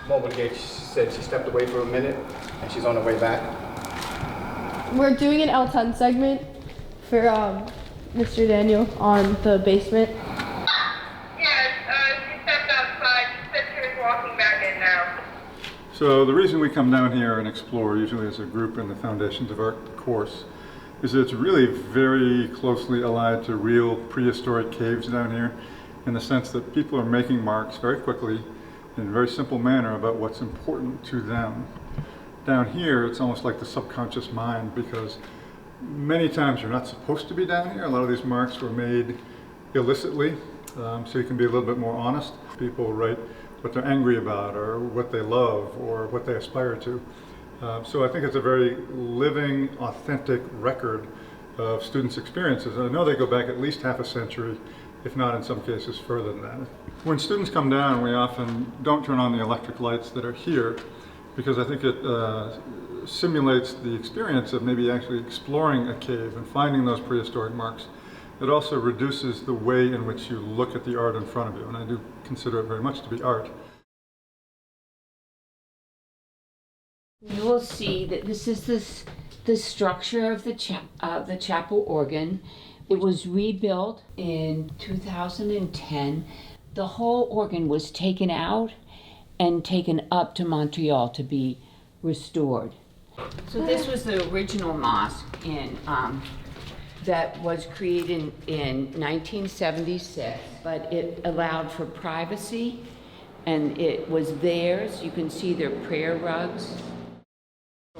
mobile gate. She said she stepped away for a minute and she's on her way back. We're doing an L10 segment for Mr. Daniel on the basement. Yes, she stepped outside. She said she was walking back in now. So the reason we come down here and explore, usually as a group in the Foundations of Art course, is that it's really very closely allied to real prehistoric caves down here, in the sense that people are making marks very quickly in a very simple manner about what's important to them. Down here, it's almost like the subconscious mind, because many times you're not supposed to be down here. A lot of these marks were made illicitly, so you can be a little bit more honest. People write what they're angry about, or what they love, or what they aspire to. So I think it's a very living, authentic record of students' experiences. I know they go back at least half a century, if not in some cases further than that. When students come down, we often don't turn on the electric lights that are here, because I think it simulates the experience of maybe actually exploring a cave and finding those prehistoric marks. It also reduces the way in which you look at the art in front of you, and I do consider it very much to be art. You will see that this is the structure of the chapel organ. It was rebuilt in 2010. The whole organ was taken out and taken up to Montreal to be restored. So this was the original mosque that was created in 1976, but it allowed for privacy, and it was theirs. You can see their prayer rugs.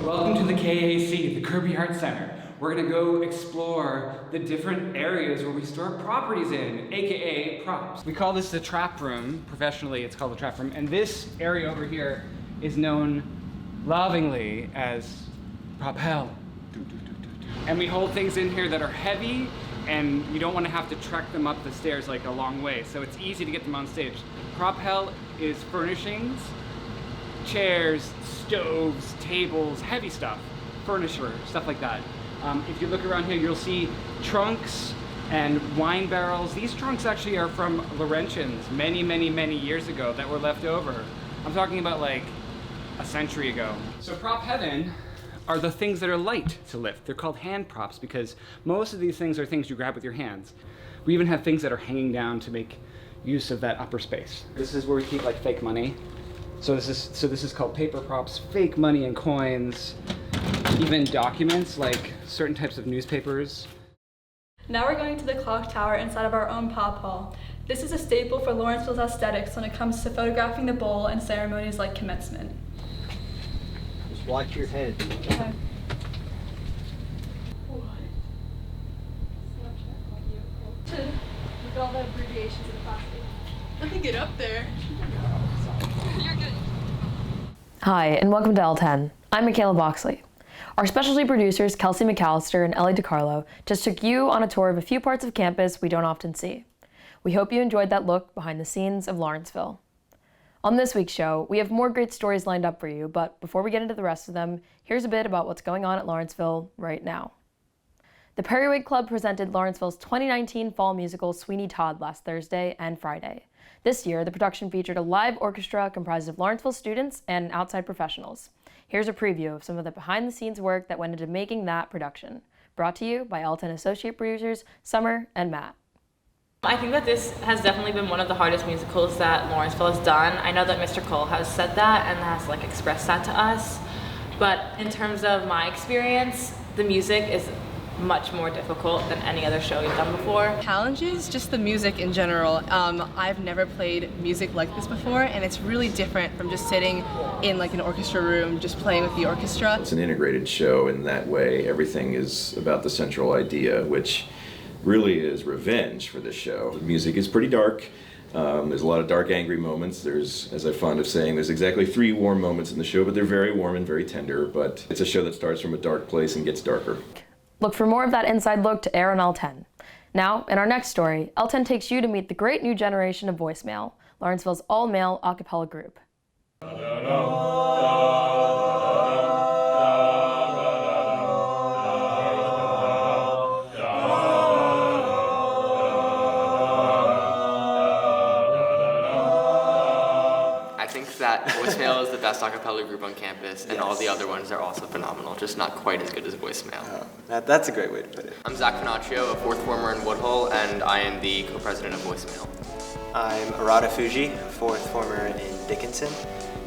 Welcome to the KAC, the Kirby Art Center. We're gonna go explore the different areas where we store properties in, AKA props. We call this the trap room. Professionally, it's called the trap room. And this area over here is known lovingly as prop hell. And we hold things in here that are heavy, and you don't want to have to trek them up the stairs like a long way, so it's easy to get them on stage. Prop hell is furnishings, chairs, stoves, tables, heavy stuff, furniture, stuff like that. If you look around here, you'll see trunks and wine barrels. These trunks actually are from Laurentians many years ago that were left over. I'm talking about like a century ago. So prop heaven are the things that are light to lift. They're called hand props because most of these things are things you grab with your hands. We even have things that are hanging down to make use of that upper space. This is where we keep like fake money. So this is called paper props, fake money and coins, even documents like certain types of newspapers. Now we're going to the clock tower inside of our own pop hall. This is a staple for Lawrenceville's aesthetics when it comes to photographing the bowl and ceremonies like commencement. Just watch your head. Okay. Look at all the abbreviations in the plastic. Let me get up there. You're good. Hi, and welcome to L10. I'm Michaela Boxley. Our specialty producers, Kelsey McAllister and Ellie DiCarlo, just took you on a tour of a few parts of campus we don't often see. We hope you enjoyed that look behind the scenes of Lawrenceville. On this week's show, we have more great stories lined up for you, but before we get into the rest of them, here's a bit about what's going on at Lawrenceville right now. The Periwig Club presented Lawrenceville's 2019 fall musical Sweeney Todd last Thursday and Friday. This year, the production featured a live orchestra comprised of Lawrenceville students and outside professionals. Here's a preview of some of the behind-the-scenes work that went into making that production. Brought to you by L10 associate producers Summer and Matt. I think that this has definitely been one of the hardest musicals that Lawrenceville has done. I know that Mr. Cole has said that and has expressed that to us. But in terms of my experience, the music is much more difficult than any other show we've done before. Challenges, just the music in general. I've never played music like this before, and it's really different from just sitting in an orchestra room, just playing with the orchestra. It's an integrated show in that way. Everything is about the central idea, which really is revenge for this show. The music is pretty dark. There's a lot of dark, angry moments. There's, as I'm fond of saying, there's exactly 3 warm moments in the show, but they're very warm and very tender. But it's a show that starts from a dark place and gets darker. Look for more of that inside look to air on L10. Now, in our next story, L10 takes you to meet the great new generation of Voicemail, Lawrenceville's all-male a cappella group. I think that Voicemail is the best a cappella group on campus, and all the other ones are also phenomenal, just not quite as good as Voicemail. That's a great way to put it. I'm Zach Finaccio, a fourth former in Woodhull, and I am the co-president of Voicemail. I'm Arata Fuji, fourth former in Dickinson,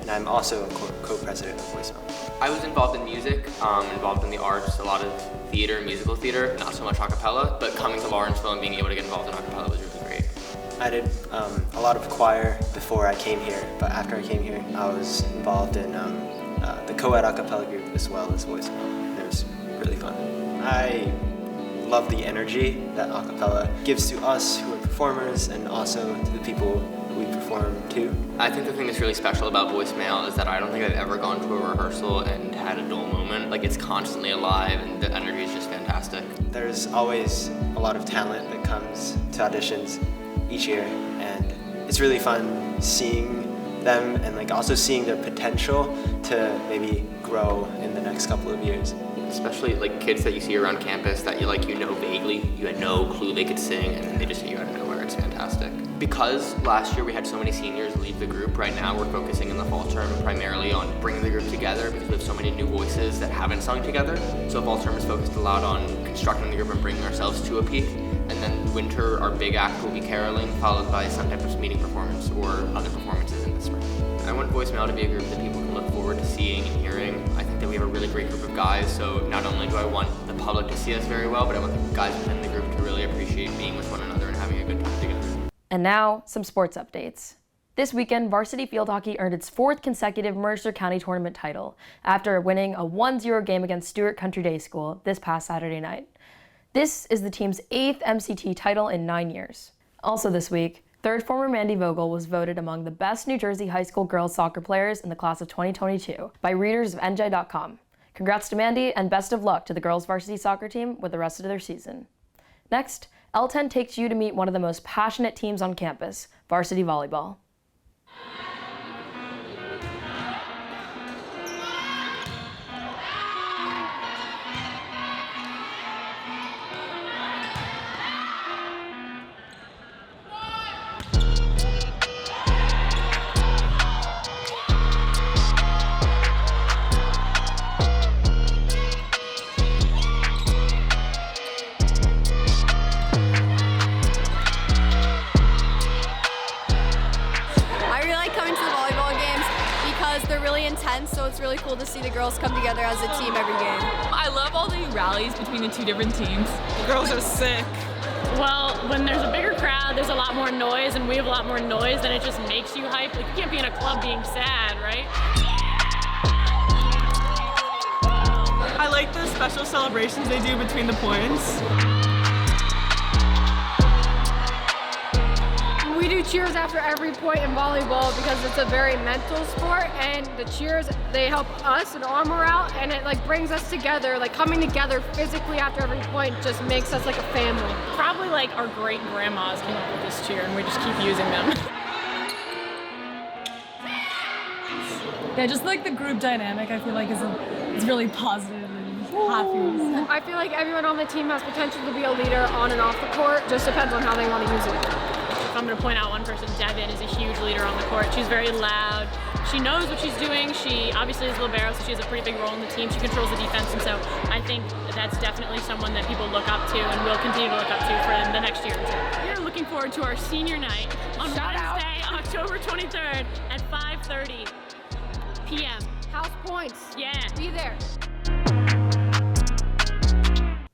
and I'm also a co-president of Voicemail. I was involved in music, involved in the arts, a lot of theater, musical theater, not so much a cappella, but coming to Lawrenceville and being able to get involved in a cappella was really great. I did a lot of choir before I came here, but after I came here, I was involved in the co-ed a cappella group as well as Voicemail. It was really fun. I love the energy that a cappella gives to us who are performers and also to the people we perform to. I think the thing that's really special about Voicemail is that I don't think I've ever gone to a rehearsal and had a dull moment. Like, it's constantly alive and the energy is just fantastic. There's always a lot of talent that comes to auditions each year, and it's really fun seeing them and like also seeing their potential to maybe grow in the next couple of years. Especially like kids that you see around campus that you know vaguely, you had no clue they could sing, and then they just hit you out of nowhere. It's fantastic. Because last year we had so many seniors leave the group, right now we're focusing in the fall term primarily on bringing the group together because we have so many new voices that haven't sung together. So fall term is focused a lot on constructing the group and bringing ourselves to a peak. And then winter, our big act will be caroling, followed by some type of meeting performance or other performances in the spring. I want Voicemail to be a group that people can look forward to seeing and hearing. I think that we have a really great group of guys, so not only do I want the public to see us very well, but I want the guys within the group to really appreciate being with one another and having a good time together. And now, some sports updates. This weekend, varsity field hockey earned its 4th consecutive Mercer County tournament title after winning a 1-0 game against Stewart Country Day School this past Saturday night. This is the team's 8th MCT title in 9 years. Also this week, third former Mandy Vogel was voted among the best New Jersey high school girls soccer players in the class of 2022 by readers of NJ.com. Congrats to Mandy and best of luck to the girls varsity soccer team with the rest of their season. Next, L10 takes you to meet one of the most passionate teams on campus, varsity volleyball. So it's really cool to see the girls come together as a team every game. I love all the rallies between the two different teams. The girls are sick. Well, when there's a bigger crowd, there's a lot more noise, and we have a lot more noise, then it just makes you hype. Like, you can't be in a club being sad, right? I like the special celebrations they do between the points. We do cheers after every point in volleyball because it's a very mental sport, and the cheers, they help us and our morale, and it like brings us together. Like coming together physically after every point just makes us like a family. Probably like our great grandmas came up with this cheer, and we just keep using them. Yeah, just like the group dynamic, I feel like is really positive and happy. I feel like everyone on the team has potential to be a leader on and off the court. Just depends on how they want to use it. If I'm going to point out one person, Devin is a huge leader on the court. She's very loud. She knows what she's doing. She obviously is libero, so she has a pretty big role in the team. She controls the defense, and so I think that's definitely someone that people look up to and will continue to look up to for the next year or two. We're looking forward to our senior night on Wednesday, October 23rd at 5:30 p.m. House points. Yeah. Be there.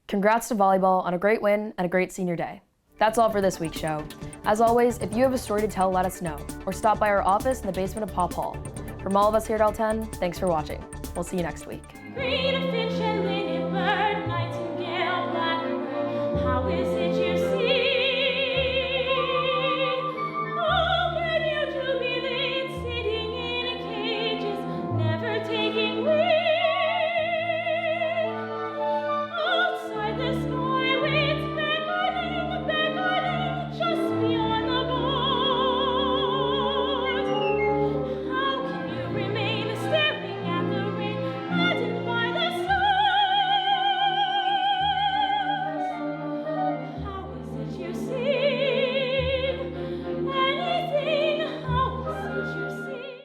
Congrats to volleyball on a great win and a great senior day. That's all for this week's show. As always, if you have a story to tell, let us know, or stop by our office in the basement of Pop Hall. From all of us here at L10, thanks for watching. We'll see you next week. Read a finch and lady bird, nightingale, blackbird. How is it